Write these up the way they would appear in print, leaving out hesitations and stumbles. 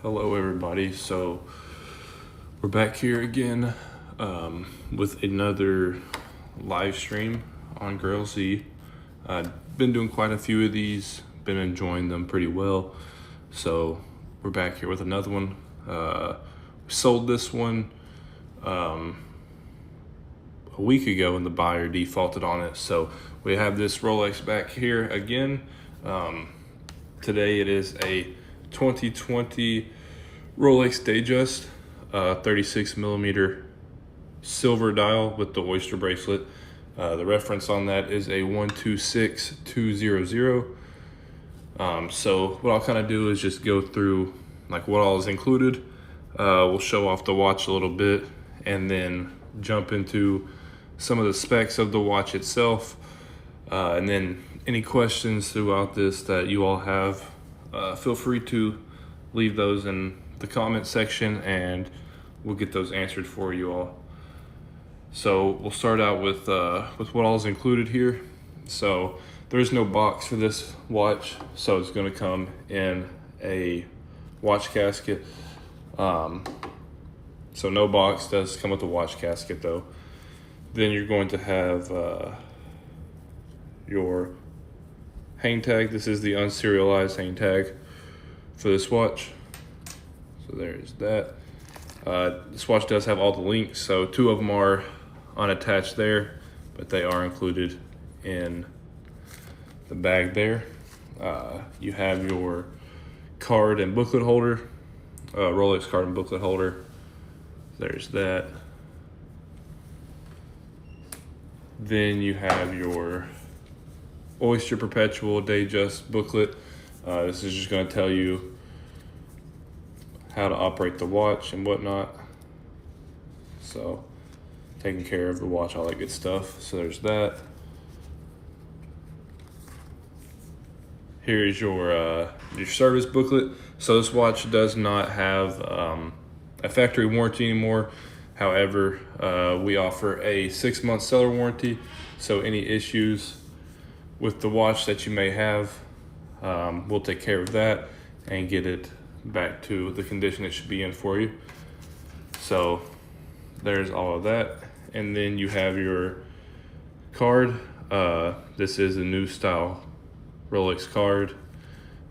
Hello everybody, so we're back here again with another live stream on Grail Z. I've been doing quite a few of these, been enjoying them pretty well, so we're back here with another one. We sold this one a week ago and the buyer defaulted on it, so we have this Rolex back here again. Today it is a 2020 Rolex Datejust, 36 millimeter silver dial with the Oyster bracelet. The reference on that is a 126200. So what I'll kind of do is just go through like what all is included. We'll show off the watch a little bit and then jump into some of the specs of the watch itself. And then any questions throughout this that you all have, feel free to leave those in the comment section and we'll get those answered for you all. So we'll start out with what all is included here. So there's no box for this watch, so it's going to come in a watch casket. So no box, does come with a watch casket though. Then you're going to have your hang tag. This is the unserialized hang tag for this watch. So there's that. This watch does have all the links, so two of them are unattached there, but they are included in the bag there. You have your card and booklet holder, Rolex card and booklet holder. There's that. Then you have your Oyster Perpetual Datejust booklet. This is just going to tell you how to operate the watch and whatnot. So taking care of the watch, all that good stuff. So there's that. Here is your service booklet. So this watch does not have a factory warranty anymore. However, we offer a 6-month seller warranty. So any issues with the watch that you may have, we'll take care of that and get it back to the condition it should be in for you. So there's all of that. And then you have your card. This is a new style Rolex card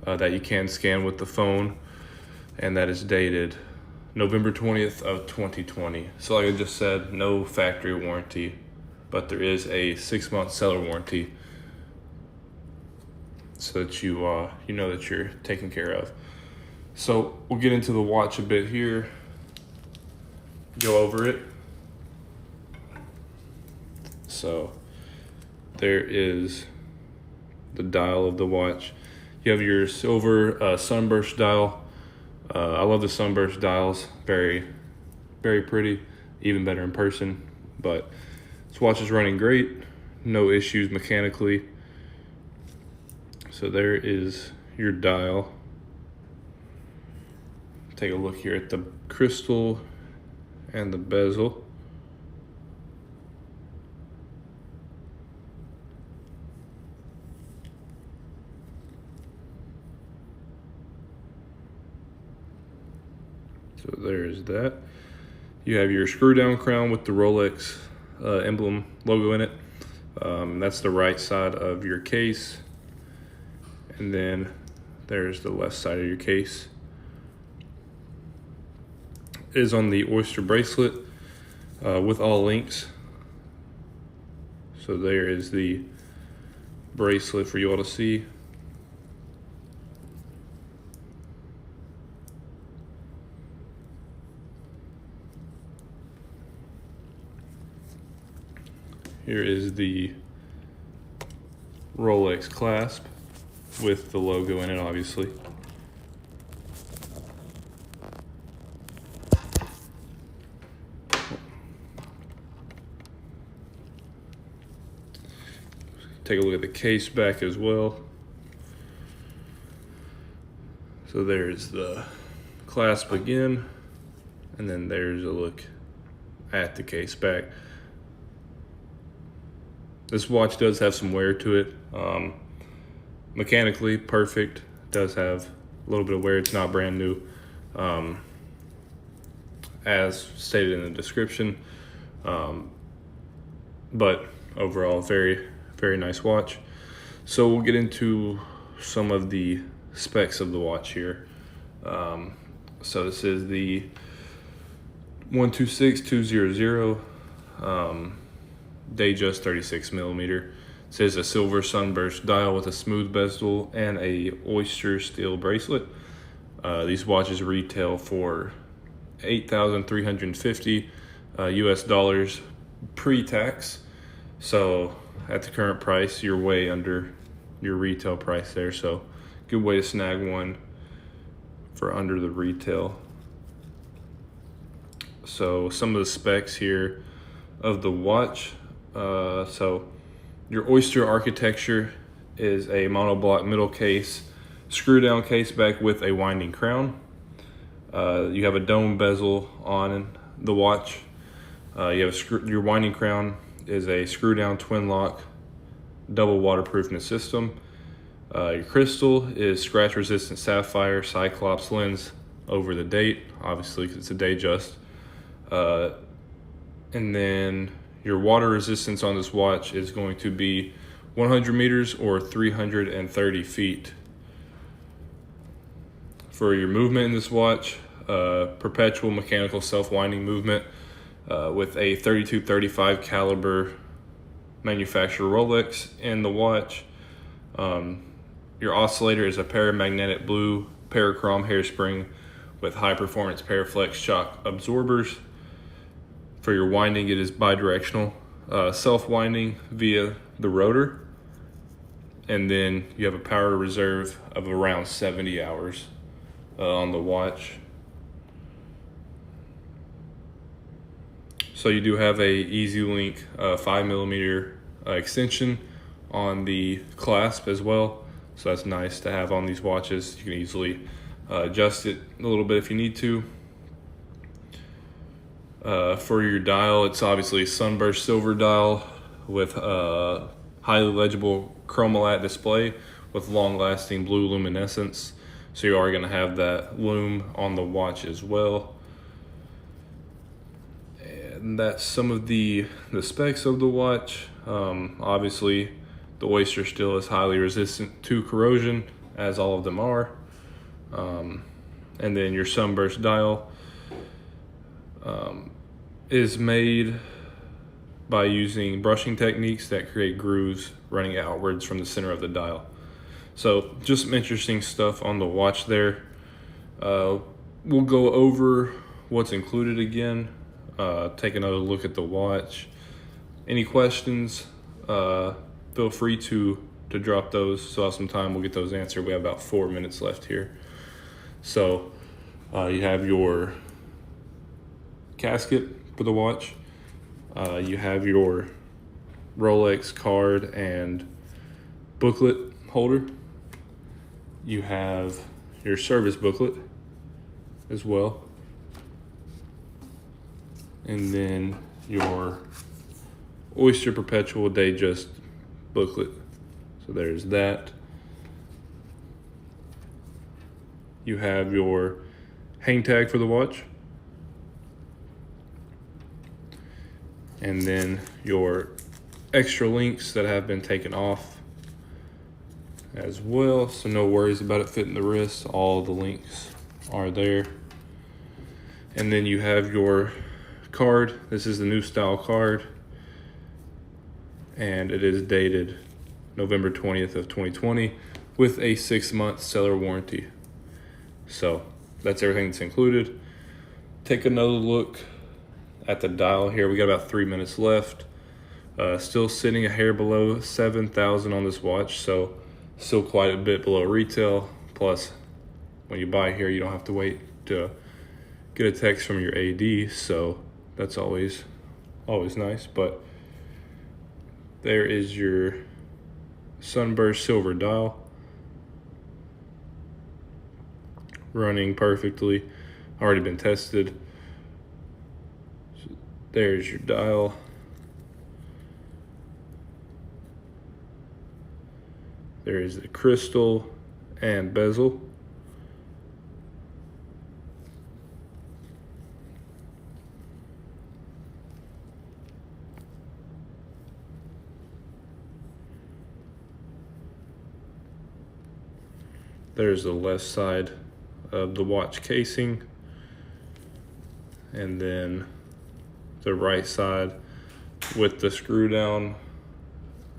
that you can scan with the phone, and that is dated November 20th of 2020. So like I just said, no factory warranty, but there is a 6-month seller warranty, so that you know that you're taken care of. So we'll get into the watch a bit here, go over it. So there is the dial of the watch. You have your silver sunburst dial. I love the sunburst dials, very, very pretty, even better in person. But this watch is running great, no issues mechanically. So there is your dial. Take a look here at the crystal and the bezel. So there's that. You have your screw down crown with the Rolex emblem logo in it. That's the right side of your case. And then there's the left side of your case. It is on the Oyster bracelet with all links. So there is the bracelet for you all to see. Here is the Rolex clasp with the logo in it, obviously. Take a look at the case back as well. So there's the clasp again, and then there's a look at the case back. This watch does have some wear to it. Mechanically perfect, does have a little bit of wear. It's not brand new. as stated in the description. But overall, very, very nice watch. So we'll get into some of the specs of the watch here. So this is the 126200 Datejust 36 millimeter. It says a silver sunburst dial with a smooth bezel and a Oyster steel bracelet. These watches retail for $8,350 US dollars pre-tax. So at the current price, you're way under your retail price there. So good way to snag one for under the retail. So some of the specs here of the watch. So your Oyster architecture is a monoblock middle case, screw down case back with a winding crown. You have a dome bezel on the watch. You have your winding crown is a screw down twin lock double waterproofness system. Your crystal is scratch resistant sapphire Cyclops lens over the date, obviously because it's a Datejust. And then your water resistance on this watch is going to be 100 meters or 330 feet. For your movement in this watch, perpetual mechanical self-winding movement with a 32-35 caliber manufacturer Rolex in the watch. Your oscillator is a paramagnetic blue parachrome hairspring with high performance Paraflex shock absorbers. For your winding, it is bidirectional self-winding via the rotor. And then you have a power reserve of around 70 hours on the watch. So you do have a Easy Link 5mm extension on the clasp as well. So that's nice to have on these watches. You can easily adjust it a little bit if you need to. For your dial, it's obviously a sunburst silver dial with highly legible chromolat display with long-lasting blue luminescence. So you are going to have that lume on the watch as well. And that's some of the specs of the watch. Obviously, the Oyster still is highly resistant to corrosion, as all of them are. And then your sunburst dial is made by using brushing techniques that create grooves running outwards from the center of the dial. So just some interesting stuff on the watch there. We'll go over what's included again, take another look at the watch. Any questions, feel free to drop those. So some time, we'll get those answered. We have about 4 minutes left here. So you have your casket for the watch. You have your Rolex card and booklet holder. You have your service booklet as well. And then your Oyster Perpetual Datejust booklet. So there's that. You have your hang tag for the watch. And then your extra links that have been taken off as well. So no worries about it fitting the wrist. All the links are there. And then you have your card. This is the new style card. And it is dated November 20th of 2020 with a 6-month seller warranty. So that's everything that's included. Take another look at the dial here. We got about 3 minutes left. Still sitting a hair below 7,000 on this watch, so still quite a bit below retail. Plus, when you buy here, you don't have to wait to get a text from your AD, so that's always nice. But there is your sunburst silver dial, running perfectly, already been tested. So there's your dial. There is the crystal and bezel. There's the left side of the watch casing, and then the right side with the screw down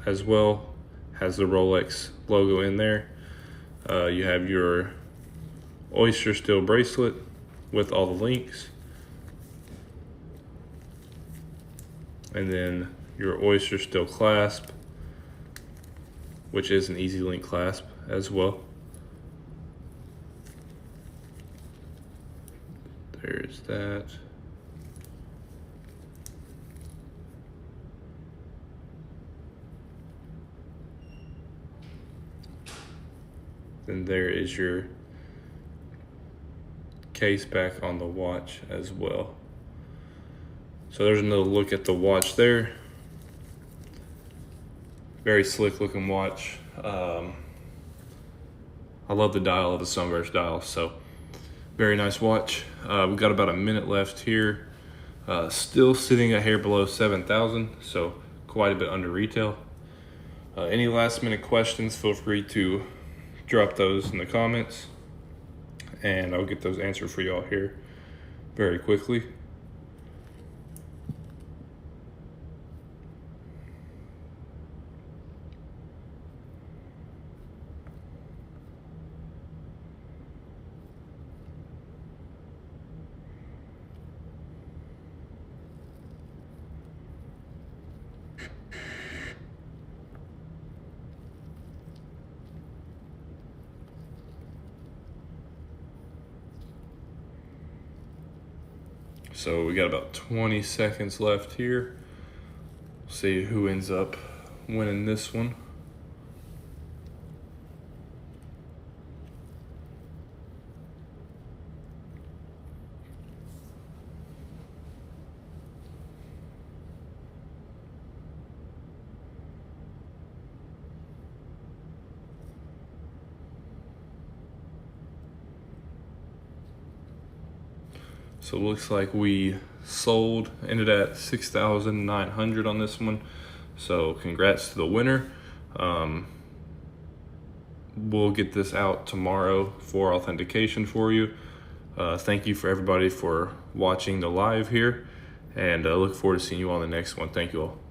as well has the Rolex logo in there. You have your Oyster steel bracelet with all the links, and then your Oyster steel clasp, which is an easy link clasp as well. There's that. Then there is your case back on the watch as well. So there's another look at the watch there. Very slick looking watch. I love the dial of the Sunburst dial, so very nice watch. We've got about a minute left here. Still sitting a hair below 7,000, so quite a bit under retail. Any last minute questions, feel free to drop those in the comments, and I'll get those answered for y'all here very quickly. So we got about 20 seconds left here. See who ends up winning this one. So it looks like we ended at 6,900 on this one. So congrats to the winner. We'll get this out tomorrow for authentication for you. Thank you for everybody for watching the live here, and I look forward to seeing you on the next one. Thank you all.